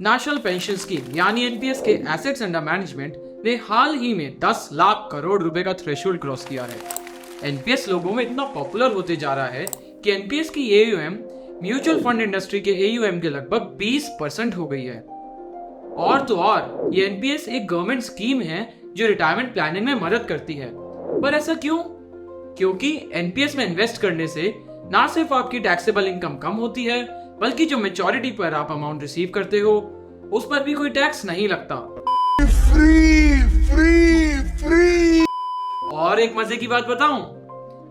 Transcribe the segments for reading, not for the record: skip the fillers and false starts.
National pension scheme यानी NPS के assets under management ने हाल ही में 10 लाख करोड़ रुपए का थ्रेशोल्ड क्रॉस किया है। एनपीएस लोगों में इतना पॉपुलर होते जा रहा है कि एनपीएस की एयूएम म्यूचुअल फंड इंडस्ट्री के एयूएम के लगभग 20% हो गई है। और तो और ये एनपीएस एक गवर्नमेंट स्कीम है जो रिटायरमेंट प्लानिंग में मदद करती है। पर ऐसा क्यों? क्योंकि एनपीएस में इन्वेस्ट करने से ना सिर्फ आपकी टैक्सेबल इनकम कम होती है, बल्कि जो मैच्योरिटी पर आप अमाउंट रिसीव करते हो उस पर भी कोई टैक्स नहीं लगता। Free free free. और एक मजे की बात बताऊं,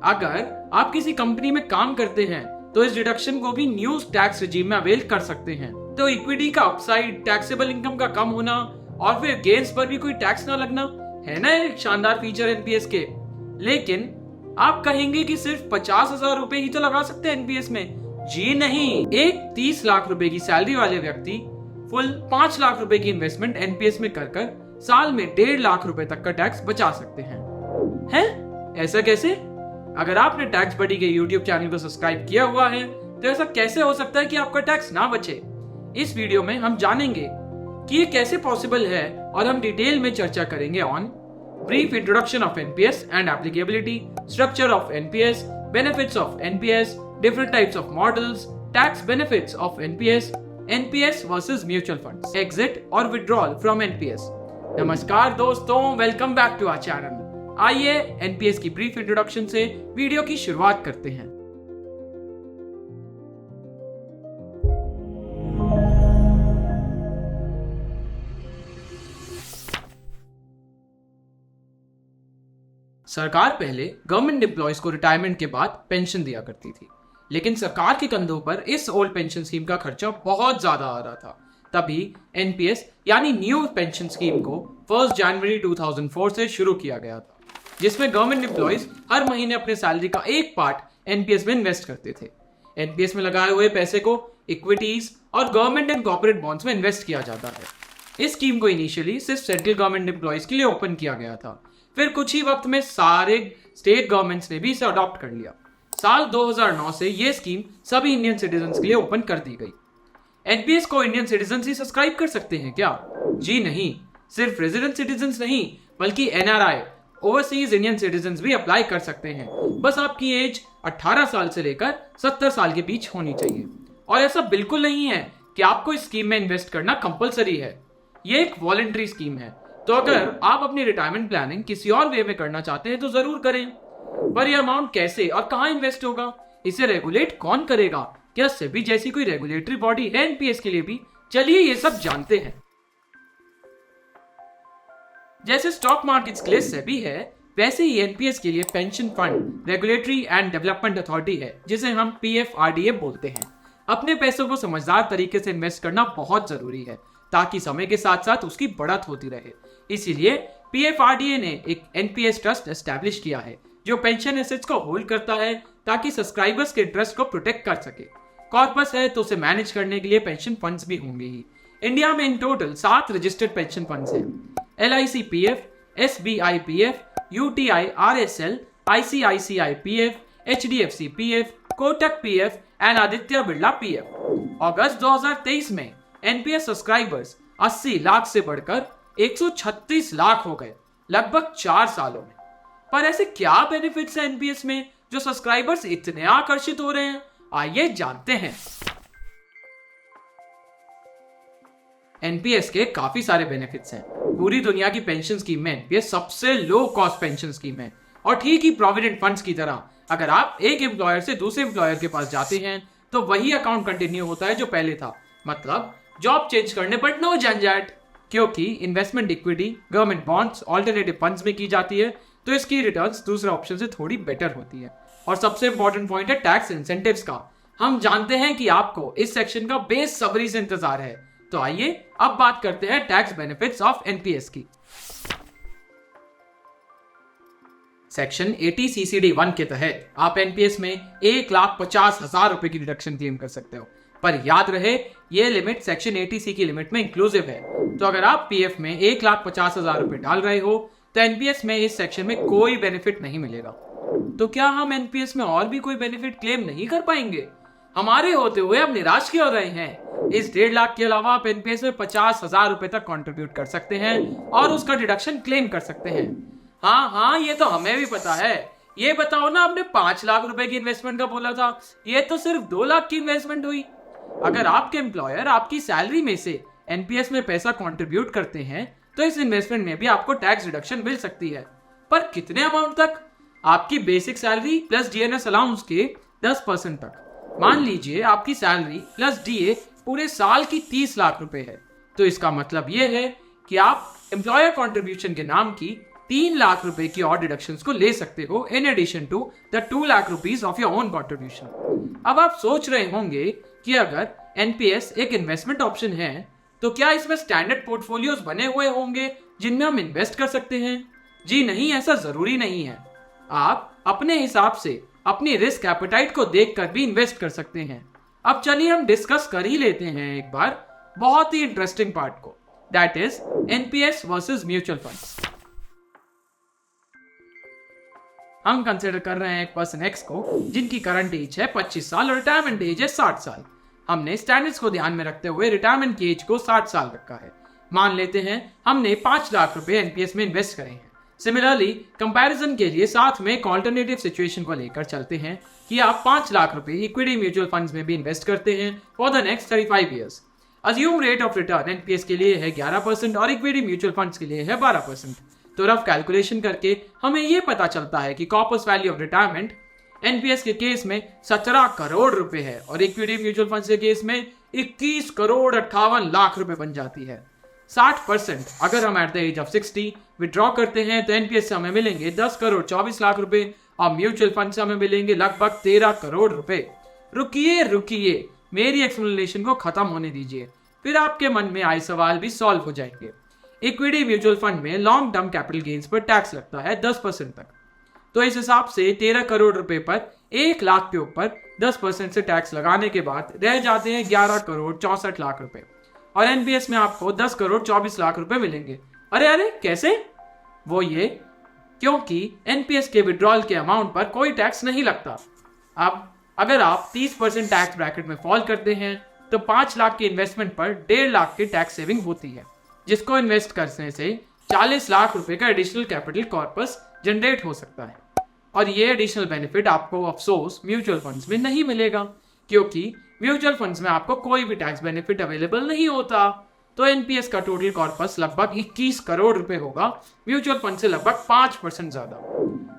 अगर आप किसी कंपनी में काम करते हैं तो इस डिडक्शन को भी न्यू टैक्स रिजीम में अवेल कर सकते हैं। तो इक्विटी का अपसाइड, टैक्सेबल इनकम का कम होना और फिर गेन्स पर भी कोई टैक्स ना लगना है ना एक शानदार फीचर एनपीएस के। लेकिन आप कहेंगे कि सिर्फ 50,000 रुपए ही तो लगा सकते हैं एनपीएस में। जी नहीं, एक 30 लाख रुपए की सैलरी वाले व्यक्ति फुल 5 लाख रुपए की इन्वेस्टमेंट एनपीएस में कर साल में 1.5 लाख रुपए तक का टैक्स बचा सकते हैं। ऐसा कैसे? अगर आपने टैक्स बडी के यूट्यूब चैनल को सब्सक्राइब किया हुआ है तो ऐसा कैसे हो सकता है कि आपका टैक्स ना बचे? इस वीडियो में हम जानेंगे कि ये कैसे पॉसिबल है और हम डिटेल में चर्चा करेंगे on brief introduction of NPS and applicability, structure of NPS, benefits of NPS, different types of models, tax benefits of NPS versus mutual funds, exit और withdrawal from NPS। नमस्कार दोस्तों, welcome back to our channel. आइए NPS की brief introduction से video की शुरुआत करते हैं। सरकार पहले गवर्नमेंट एम्प्लॉयज को रिटायरमेंट के बाद पेंशन दिया करती थी, लेकिन सरकार के कंधों पर इस ओल्ड पेंशन स्कीम का खर्चा बहुत ज्यादा आ रहा था। तभी एनपीएस यानी न्यू पेंशन स्कीम को 1 जनवरी 2004 से शुरू किया गया था, जिसमें गवर्नमेंट एम्प्लॉयज हर महीने अपने सैलरी का एक पार्ट एनपीएस में इन्वेस्ट करते थे। एनपीएस में लगाए हुए पैसे को इक्विटीज और गवर्नमेंट एंड कॉर्पोरेट बॉन्ड्स में इन्वेस्ट किया जाता है। इस स्कीम को इनिशियली सिर्फ सेंट्रल गवर्नमेंट एम्प्लॉयज के लिए ओपन किया गया था, फिर कुछ ही वक्त में सारे स्टेट गवर्नमेंट्स ने भी इसे अडॉप्ट कर लिया। साल 2009 से यह स्कीम सभी इंडियन सिटीजन्स के लिए ओपन कर दी गई। एनपीएस को इंडियन सिटीजन्स ही सब्सक्राइब कर सकते हैं क्या? जी नहीं, सिर्फ रेजिडेंट सिटीजन्स नहीं बल्कि एनआरआई, ओवरसीज इंडियन सिटीजन्स भी अप्लाई कर सकते हैं। बस आपकी एज 18 साल से लेकर 70 साल के बीच होनी चाहिए। और ऐसा बिल्कुल नहीं है कि आपको इस स्कीम में इन्वेस्ट करना कंपलसरी है। ये एक वॉलंटरी स्कीम है, तो अगर आप अपनी रिटायरमेंट प्लानिंग किसी और वे में करना चाहते हैं तो जरूर करें। पर यह अमाउंट कैसे और कहां इन्वेस्ट होगा, इसे रेगुलेट कौन करेगा? क्या सेबी जैसी कोई रेगुलेटरी बॉडी है एनपीएस के लिए भी? चलिए ये सब जानते हैं। जैसे स्टॉक मार्केट्स के लिए सेबी है, वैसे ही एनपीएस के लिए pension fund regulatory and development authority है, जिसे हम पीएफआरडीए बोलते हैं। अपने पैसों को समझदार तरीके से इन्वेस्ट करना बहुत जरूरी है ताकि समय के साथ साथ उसकी बढ़त होती रहे। इसीलिए पीएफआरडीए ने एक एनपीएस ट्रस्ट एस्टैब्लिश किया है जो पेंशन एसेट्स को होल्ड करता है ताकि सब्सक्राइबर्स के इंटरेस्ट को प्रोटेक्ट कर सके। कॉर्पस है तो उसे मैनेज करने के लिए पेंशन फंड्स भी होंगे ही। इंडिया में in total 7 registered pension funds हैं: LIC PF, SBI PF, UTI RSL, ICICI PF, HDFC PF, Kotak PF and Aditya Birla PF। अगस्त 2023 में एनपीएस सब्सक्राइबर्स 80 लाख से बढ़कर 136 लाख हो गए, लगभग 4 सालों में। पर ऐसे क्या बेनिफिट्स हैं एनपीएस में जो सब्सक्राइबर्स इतने आकर्षित हो रहे हैं? आइए जानते हैं। एनपीएस के काफी सारे बेनिफिट्स हैं। पूरी दुनिया की पेंशन स्कीम में एनपीएस सबसे लो कॉस्ट पेंशन स्कीम है। और ठीक ही प्रोविडेंट फंड्स की तरह अगर आप एक एम्प्लॉयर से दूसरे एम्प्लॉयर के पास जाते हैं तो वही अकाउंट कंटिन्यू होता है जो पहले था, मतलब जॉब चेंज करने पर नो झंझट। क्योंकि investment equity, government bonds, alternative funds में की जाती है तो इसकी रिटर्न्स दूसरे ऑप्शन से थोड़ी बेटर होती है। और सबसे इंपॉर्टेंट पॉइंट है टैक्स इंसेंटिव्स का। हम जानते हैं कि आपको इस सेक्शन का बेसब्री से इंतजार है, तो आइए अब बात करते हैं टैक्स बेनिफिट्स ऑफ एनपीएस की। सेक्शन 80 CCD 1 के तहत आप एनपीएस में 1,50,000 रुपए की डिडक्शन क्लेम कर सकते हो। पर याद रहे ये लिमिट सेक्शन 80C की लिमिट में इंक्लूसिव है। तो अगर आप पीएफ में 1,50,000 रुपए डाल रहे हो तो एनपीएस में इस सेक्शन में कोई बेनिफिट नहीं मिलेगा। तो क्या हम एनपीएस में और भी कोई बेनिफिट क्लेम नहीं कर पाएंगे? हमारे होते हुए अब निराश क्यों हो रहे हैं? इस 1.5 लाख के अलावा आप एनपीएस में 50,000 रुपए तक कंट्रीब्यूट कर सकते हैं और उसका डिडक्शन क्लेम कर सकते हैं। हाँ, ये तो हमें भी पता है। ये बताओ ना, आपने 5 लाख रुपए की इन्वेस्टमेंट का बोला था, ये तो सिर्फ 2 लाख की इन्वेस्टमेंट हुई। अगर आपके एम्प्लॉयर आपकी सैलरी में से एनपीएस में पैसा कंट्रीब्यूट करते हैं तो इस इन्वेस्टमेंट में भी आपको टैक्स रिडक्शन मिल सकती है। पर कितने अमाउंट तक? आपकी basic salary plus DNS allowance के 10% तक। मान लीजिए आपकी सैलरी प्लस डीए पूरे साल की 30 लाख रुपए है, तो इसका मतलब यह है कि आप एम्प्लॉयर कंट्रीब्यूशन के नाम की 3 लाख रुपए की और डिडक्शंस को ले सकते हो in addition to the 2 lakh rupees of your own contribution. अब आप सोच रहे होंगे कि अगर एनपीएस एक इन्वेस्टमेंट ऑप्शन है तो क्या इसमें स्टैंडर्ड पोर्टफोलियोज बने हुए होंगे जिनमें हम इन्वेस्ट कर सकते हैं? जी नहीं, ऐसा जरूरी नहीं है। आप अपने हिसाब से अपनी रिस्क एपेटाइट को देखकर भी इन्वेस्ट कर सकते हैं। अब चलिए हम डिस्कस कर ही लेते हैं एक बार बहुत ही इंटरेस्टिंग पार्ट को, that is NPS versus mutual funds. हम कंसिडर कर रहे हैं एक पर्सन एक्स को जिनकी करंट एज है 25 साल और रिटायरमेंट एज है 60 साल। हमने स्टैंडर्ड्स को ध्यान में रखते हुए रिटायरमेंट की एज को 60 साल रखा है। मान लेते हैं हमने 5 लाख रुपए एनपीएस में इन्वेस्ट करे हैं। सिमिलरली कंपैरिजन के लिए साथ में एक ऑल्टरनेटिव सिचुएशन को लेकर चलते हैं कि आप 5 लाख रुपए इक्विटी म्यूचुअल फंड्स में भी इन्वेस्ट करते हैं for the next 35 years. Assume rate of return NPS के लिए है 11% और इक्विटी म्यूचुअल फंड्स के लिए है 12%। तो रफ कैलकुलेशन करके हमें यह पता चलता है कि corpus value of retirement NPS के केस में 17 करोड़ रुपए है और इक्विटी म्यूचुअल फंड के केस में 21 करोड़ 58 लाख रुपए बन जाती है। 60% अगर हम at the age of 60 withdraw करते हैं तो एनपीएस से हमें मिलेंगे 10 करोड़ 24 लाख रुपए और म्यूचुअल फंड से हमें मिलेंगे लगभग 13 करोड़ रुपए। रुकिए, मेरी एक्सप्लेनेशन को खत्म होने दीजिए, फिर आपके मन में आए सवाल भी सॉल्व हो जाएंगे। इक्विटी म्यूचुअल फंड में लॉन्ग टर्म कैपिटल गेन्स पर टैक्स लगता है 10% तक। तो इस हिसाब से 13 करोड़ रुपए पर 1 लाख के ऊपर 10% से टैक्स लगाने के बाद रह जाते हैं 11 करोड़ 64 लाख रुपए और एनपीएस में आपको 10 करोड़ 24 लाख रुपए मिलेंगे। अरे कैसे? वो ये क्योंकि एनपीएस के विड्रॉल के अमाउंट पर कोई टैक्स नहीं लगता। अब अगर आप 30% टैक्स ब्रैकेट में फॉल करते हैं तो 5 लाख की इन्वेस्टमेंट पर 1.5 लाख की टैक्स सेविंग होती है, जिसको इन्वेस्ट करने से 40 लाख रुपए का एडिशनल कैपिटल कॉर्पस जनरेट हो सकता है। और ये एडिशनल बेनिफिट आपको अफसोस म्यूचुअल फंड्स में नहीं मिलेगा, क्योंकि म्यूचुअल फंड्स में आपको कोई भी टैक्स बेनिफिट अवेलेबल नहीं होता। तो एनपीएस का टोटल कॉर्पस लगभग 21 करोड़ रुपए होगा, म्यूचुअल फंड से लगभग 5% ज्यादा।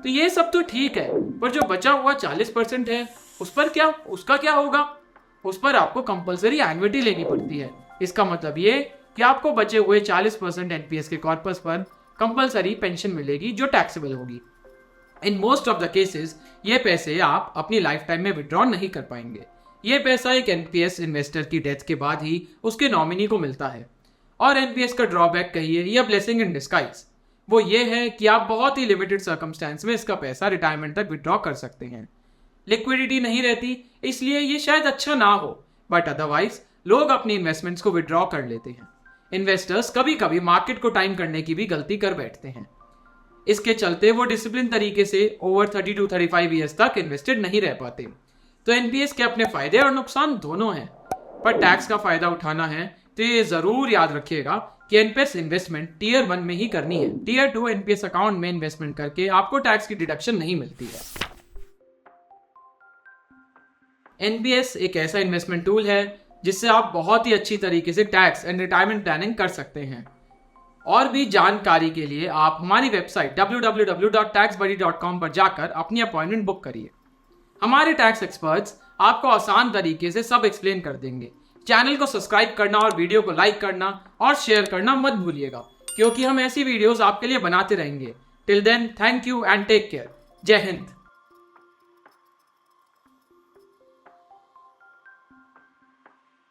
तो ये सब तो ठीक है, पर जो बचा हुआ 40% है उसका क्या होगा? उस पर आपको कंपलसरी एन्युटी लेनी पड़ती है। इसका मतलब ये कि आपको बचे हुए 40% एनपीएस के कॉर्पस पर कंपलसरी पेंशन मिलेगी जो टैक्सेबल होगी। In most of the cases ये पैसे आप अपनी लाइफ टाइम में विड्रॉ नहीं कर पाएंगे। ये पैसा एक एनपीएस इन्वेस्टर की डेथ के बाद ही उसके नॉमिनी को मिलता है। और एनपीएस का ड्रॉबैक कहिए या ब्लेसिंग इन डिस्गाइज, वो ये है कि आप बहुत ही लिमिटेड सर्कमस्टेंस में इसका पैसा रिटायरमेंट तक विड्रॉ कर सकते हैं। लिक्विडिटी नहीं रहती, इसलिए ये शायद अच्छा ना हो, बट अदरवाइज लोग अपनी इन्वेस्टमेंट्स को विड्रॉ कर लेते हैं। इन्वेस्टर्स कभी कभी मार्केट को टाइम करने की भी गलती कर बैठते हैं। इसके चलते वो डिसिप्लिन तरीके से ओवर 30 to 35 ईयर्स तक इन्वेस्टेड नहीं रह पाते। तो एनपीएस के अपने फायदे और नुकसान दोनों हैं, पर टैक्स का फायदा उठाना है तो ये जरूर याद रखिएगा कि एनपीएस इन्वेस्टमेंट टीयर 1 में ही करनी है। टीयर 2 एनपीएस अकाउंट में इन्वेस्टमेंट करके आपको टैक्स की डिडक्शन नहीं मिलती है। एनपीएस एक ऐसा इन्वेस्टमेंट टूल है जिससे आप बहुत ही अच्छी तरीके से टैक्स एंड रिटायरमेंट प्लानिंग कर सकते हैं। और भी जानकारी के लिए आप हमारी वेबसाइट www.taxbuddy.com पर जाकर अपनी अपॉइंटमेंट बुक करिए। हमारे टैक्स एक्सपर्ट्स आपको आसान तरीके से सब एक्सप्लेन कर देंगे। चैनल को सब्सक्राइब करना और वीडियो को लाइक करना और शेयर करना मत भूलिएगा, क्योंकि हम ऐसी वीडियोस आपके लिए बनाते रहेंगे। Till then, thank you and take care. जय हिंद।